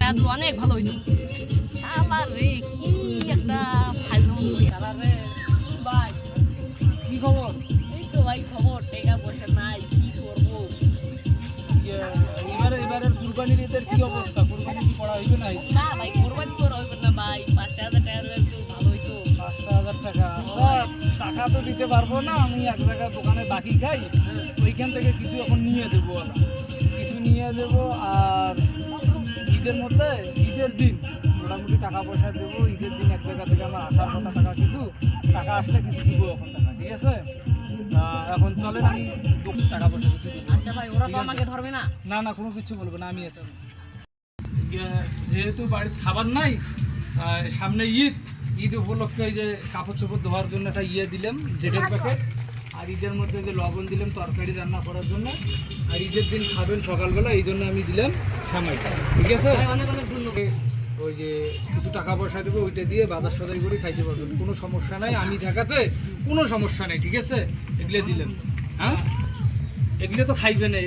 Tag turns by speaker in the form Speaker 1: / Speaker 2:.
Speaker 1: টাকা দিলে অনেক ভালো হইতো। শালা রে কি একটা ফাজলামো শালা রে। ভাই
Speaker 2: কি খবর?
Speaker 1: এই তো ভাই খবর, টাকা পয়সা নাই, কি করবো?
Speaker 2: এবারের কুরবানির ঈদের কি অবস্থা? কুরবানি কি করা হইবে না?
Speaker 1: না ভাই কোরবানি করা হইবে না ভাই, 5,000 টাকা দিলে একটু ভালো হইতো।
Speaker 2: 5,000 টাকা? টাকা তো দিতে পারবো না, আমি এক জায়গায় দোকানে বাকি খাই, ওইখান থেকে কিছু এখন নিয়ে দেবো, কিছু নিয়ে দেবো। আর ঈদের মধ্যে, ঈদের দিন মোটামুটি টাকা পয়সা দেবো। ঈদের দিন এক জায়গা থেকে আমার আসার কথা, টাকা কিছু টাকা আসলে কিছু দেবো এখন টাকা, ঠিক আছে? এখন চলেন আমি টাকা পয়সা কিছু দিব।
Speaker 1: আচ্ছা ভাই, ওরা তো আমাকে ধরবে না?
Speaker 2: না না, কোনো কিছু বলবো না, আমি আছি। যেহেতু বাড়িতে খাবার নাই, সামনে ঈদ, ঈদ উপলক্ষে এই যে কাপড় চোপড় ধোয়ার জন্য একটা দিলাম, জেটের প্যাকেট। আর ঈদের মধ্যে যে লবণ দিলাম তরকারি রান্না করার জন্য। আর ঈদের দিন খাবেন সকালবেলা, এই জন্য আমি দিলাম সামাই, ঠিক আছে?
Speaker 1: অনেক অনেক ধন্যবাদ।
Speaker 2: ওই যে কিছু টাকা পয়সা দেবো, ওইটা দিয়ে বাজার সদাই করে খাইতে পারবেন, কোনো সমস্যা নাই। আমি থাকাতে কোনো সমস্যা নেই, ঠিক আছে? এগুলো দিলাম, হ্যাঁ? এগুলো তো খাইবে না।